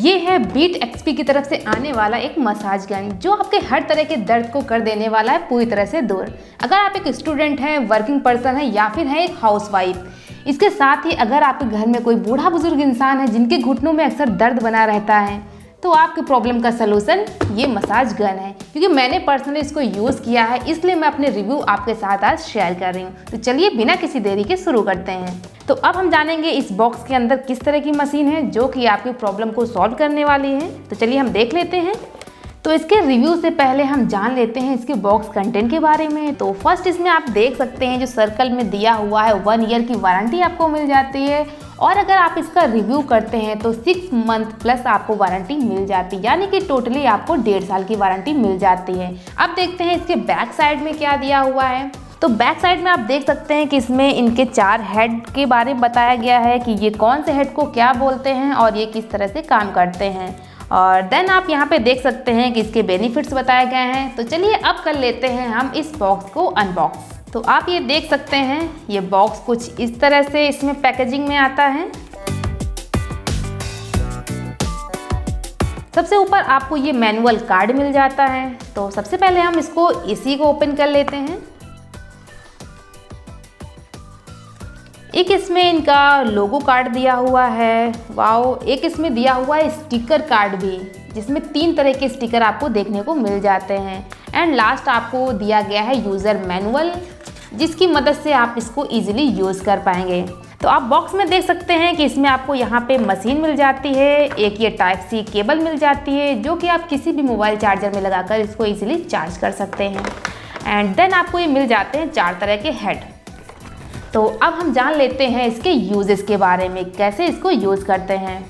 ये है beat XP की तरफ से आने वाला एक मसाज गन जो आपके हर तरह के दर्द को कर देने वाला है पूरी तरह से दूर। अगर आप एक स्टूडेंट हैं, वर्किंग पर्सन है या फिर है एक हाउसवाइफ, इसके साथ ही अगर आपके घर में कोई बूढ़ा बुजुर्ग इंसान है जिनके घुटनों में अक्सर दर्द बना रहता है, तो आपकी प्रॉब्लम का सलूशन ये मसाज गन है। क्योंकि मैंने पर्सनली इसको यूज़ किया है, इसलिए मैं अपने रिव्यू आपके साथ आज शेयर कर रही हूँ। तो चलिए बिना किसी देरी के शुरू करते हैं। तो अब हम जानेंगे इस बॉक्स के अंदर किस तरह की मशीन है जो कि आपकी प्रॉब्लम को सॉल्व करने वाली है। तो चलिए हम देख लेते हैं। तो इसके रिव्यू से पहले हम जान लेते हैं इसके बॉक्स कंटेंट के बारे में। तो फर्स्ट इसमें आप देख सकते हैं जो सर्कल में दिया हुआ है 1 ईयर की वारंटी आपको मिल जाती है, और अगर आप इसका रिव्यू करते हैं तो 6 मंथ प्लस आपको वारंटी मिल जाती है, यानी कि टोटली आपको 1.5 साल की वारंटी मिल जाती है। अब देखते हैं इसके बैक साइड में क्या दिया हुआ है। तो बैक साइड में आप देख सकते हैं कि इसमें इनके 4 हेड के बारे में बताया गया है कि ये कौन से हेड को क्या बोलते हैं और ये किस तरह से काम करते हैं। और देन आप यहाँ पे देख सकते हैं कि इसके बेनिफिट्स बताए गए हैं। तो चलिए अब कर लेते हैं हम इस बॉक्स को अनबॉक्स। तो आप ये देख सकते हैं ये बॉक्स कुछ इस तरह से इसमें पैकेजिंग में आता है। सबसे ऊपर आपको ये मैनुअल कार्ड मिल जाता है। तो सबसे पहले हम इसको इसी को ओपन कर लेते हैं। एक इसमें इनका लोगो कार्ड दिया हुआ है, वाओ। एक इसमें दिया हुआ है स्टिकर कार्ड भी, जिसमें 3 तरह के स्टिकर आपको देखने को मिल जाते हैं। एंड लास्ट आपको दिया गया है यूज़र मैनुअल, जिसकी मदद से आप इसको इजीली यूज़ कर पाएंगे। तो आप बॉक्स में देख सकते हैं कि इसमें आपको यहाँ पे मशीन मिल जाती है, एक ये टाइप सी केबल मिल जाती है जो कि आप किसी भी मोबाइल चार्जर में लगाकर इसको इजीली चार्ज कर सकते हैं। एंड देन आपको ये मिल जाते हैं 4 तरह के हेड। तो अब हम जान लेते हैं इसके यूजेस के बारे में, कैसे इसको यूज़ करते हैं।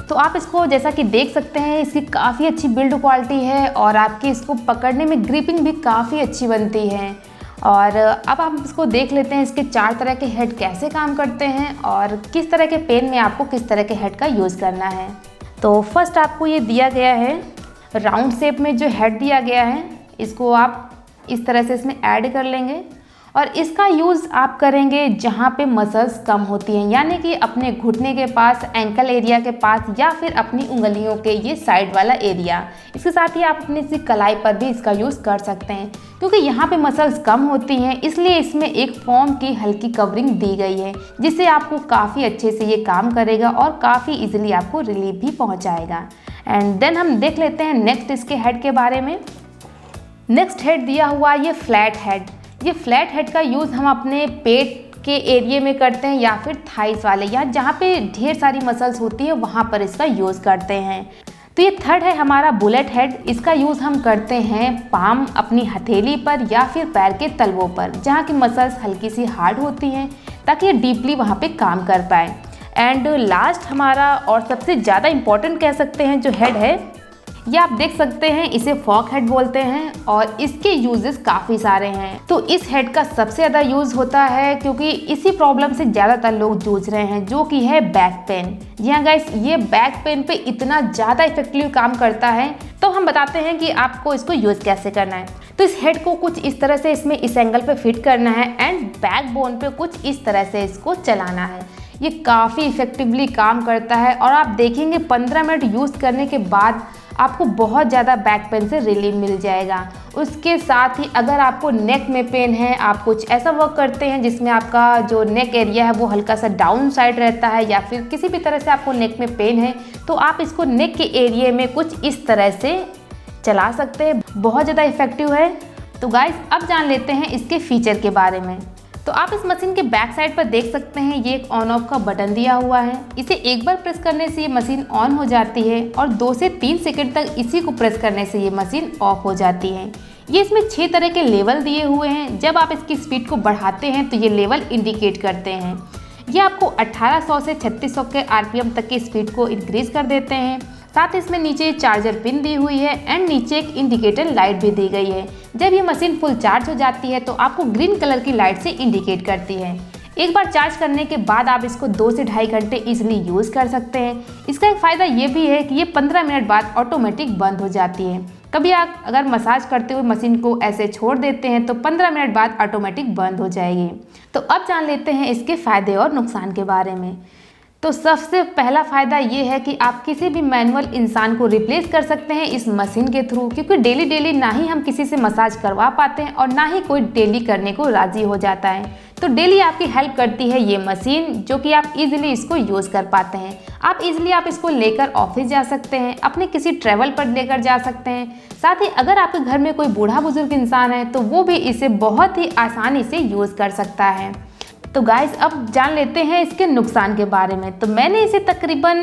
तो आप इसको जैसा कि देख सकते हैं इसकी काफ़ी अच्छी बिल्ड क्वालिटी है और आपकी इसको पकड़ने में ग्रिपिंग भी काफ़ी अच्छी बनती है। और अब आप इसको देख लेते हैं इसके 4 तरह के हेड कैसे काम करते हैं और किस तरह के पेन में आपको किस तरह के हेड का यूज़ करना है। तो फर्स्ट आपको ये दिया गया है राउंड शेप में जो हेड दिया गया है, इसको आप इस तरह से इसमें ऐड कर लेंगे और इसका यूज़ आप करेंगे जहाँ पे मसल्स कम होती हैं, यानी कि अपने घुटने के पास, एंकल एरिया के पास, या फिर अपनी उंगलियों के ये साइड वाला एरिया। इसके साथ ही आप अपनी सी कलाई पर भी इसका यूज़ कर सकते हैं। क्योंकि यहाँ पे मसल्स कम होती हैं, इसलिए इसमें एक फोम की हल्की कवरिंग दी गई है, जिससे आपको काफ़ी अच्छे से ये काम करेगा और काफ़ी ईजिली आपको रिलीफ भी पहुँचाएगा। एंड देन हम देख लेते हैं नेक्स्ट इसके हेड के बारे में। नेक्स्ट हेड दिया हुआ ये फ्लैट हेड। ये फ्लैट हेड का यूज़ हम अपने पेट के एरिया में करते हैं या फिर थाइस वाले, या जहाँ पे ढेर सारी मसल्स होती है वहाँ पर इसका यूज़ करते हैं। तो ये थर्ड है हमारा बुलेट हेड। इसका यूज़ हम करते हैं पाम, अपनी हथेली पर या फिर पैर के तलवों पर, जहाँ की मसल्स हल्की सी हार्ड होती हैं, ताकि ये डीपली वहाँ पे काम कर पाए। एंड लास्ट हमारा और सबसे ज़्यादा इम्पॉर्टेंट कह सकते हैं जो हेड है, ये आप देख सकते हैं, इसे फॉक हेड बोलते हैं और इसके यूजेस काफ़ी सारे हैं। तो इस हेड का सबसे ज़्यादा यूज़ होता है क्योंकि इसी प्रॉब्लम से ज़्यादातर लोग जूझ रहे हैं, जो कि है बैक पेन। जी हाँ गाइस, ये बैक पेन पे इतना ज़्यादा इफेक्टिव काम करता है। तो हम बताते हैं कि आपको इसको यूज़ कैसे करना है। तो इस हेड को कुछ इस तरह से इसमें इस एंगल पे फिट करना है एंड बैक बोन पे कुछ इस तरह से इसको चलाना है। ये काफ़ी इफेक्टिवली काम करता है और आप देखेंगे 15 मिनट यूज़ करने के बाद आपको बहुत ज़्यादा बैक पेन से रिलीफ मिल जाएगा। उसके साथ ही अगर आपको नेक में पेन है, आप कुछ ऐसा वर्क करते हैं जिसमें आपका जो नेक एरिया है वो हल्का सा डाउन साइड रहता है, या फिर किसी भी तरह से आपको नेक में पेन है, तो आप इसको नेक के एरिया में कुछ इस तरह से चला सकते हैं। बहुत ज़्यादा इफेक्टिव है। तो गाइस अब जान लेते हैं इसके फीचर के बारे में। तो आप इस मशीन के बैक साइड पर देख सकते हैं ये एक ऑन ऑफ का बटन दिया हुआ है। इसे एक बार प्रेस करने से ये मशीन ऑन हो जाती है और 2 से 3 सेकंड तक इसी को प्रेस करने से ये मशीन ऑफ हो जाती है। ये इसमें 6 तरह के लेवल दिए हुए हैं। जब आप इसकी स्पीड को बढ़ाते हैं तो ये लेवल इंडिकेट करते हैं। ये आपको 1800 से 3600 के RPM तक की स्पीड को इंक्रीज कर देते हैं। साथ इसमें नीचे चार्जर पिन दी हुई है एंड नीचे एक इंडिकेटर लाइट भी दी गई है। जब ये मशीन फुल चार्ज हो जाती है तो आपको ग्रीन कलर की लाइट से इंडिकेट करती है। एक बार चार्ज करने के बाद आप इसको 2 से ढाई घंटे इजीली यूज़ कर सकते हैं। इसका एक फ़ायदा ये भी है कि ये 15 मिनट बाद ऑटोमेटिक बंद हो जाती है। कभी आप अगर मसाज करते हुए मशीन को ऐसे छोड़ देते हैं तो 15 मिनट बाद ऑटोमेटिक बंद हो जाएगी। तो अब जान लेते हैं इसके फ़ायदे और नुकसान के बारे में। तो सबसे पहला फ़ायदा ये है कि आप किसी भी मैनुअल इंसान को रिप्लेस कर सकते हैं इस मशीन के थ्रू, क्योंकि डेली डेली ना ही हम किसी से मसाज करवा पाते हैं और ना ही कोई डेली करने को राज़ी हो जाता है। तो डेली आपकी हेल्प करती है ये मशीन, जो कि आप इजीली इसको यूज़ कर पाते हैं। आप इजीली आप इसको लेकर ऑफिस जा सकते हैं, अपने किसी ट्रैवल पर लेकर जा सकते हैं। साथ ही अगर आपके घर में कोई बूढ़ा बुजुर्ग इंसान है तो वो भी इसे बहुत ही आसानी से यूज़ कर सकता है। तो गाइस अब जान लेते हैं इसके नुकसान के बारे में। तो मैंने इसे तकरीबन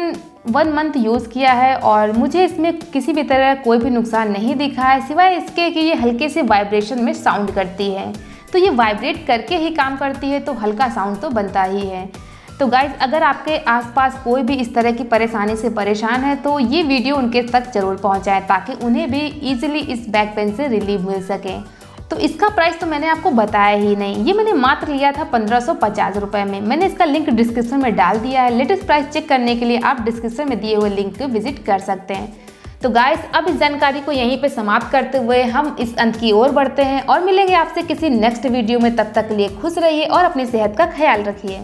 1 मंथ यूज़ किया है और मुझे इसमें किसी भी तरह कोई भी नुकसान नहीं दिखा है, सिवाय इसके कि ये हल्के से वाइब्रेशन में साउंड करती है। तो ये वाइब्रेट करके ही काम करती है, तो हल्का साउंड तो बनता ही है। तो गाइस अगर आपके आसपास कोई भी इस तरह की परेशानी से परेशान है तो ये वीडियो उनके तक जरूर पहुंचाएं, ताकि उन्हें भी ईजिली इस बैक पेन से रिलीफ मिल सके। तो इसका प्राइस तो मैंने आपको बताया ही नहीं, ये मैंने मात्र लिया था 1550 रुपये में। मैंने इसका लिंक डिस्क्रिप्शन में डाल दिया है। लेटेस्ट प्राइस चेक करने के लिए आप डिस्क्रिप्शन में दिए हुए लिंक को विजिट कर सकते हैं। तो गाइस अब इस जानकारी को यहीं पे समाप्त करते हुए हम इस अंत की ओर बढ़ते हैं और मिलेंगे आपसे किसी नेक्स्ट वीडियो में। तब तक के लिए खुश रहिए और अपनी सेहत का ख्याल रखिए।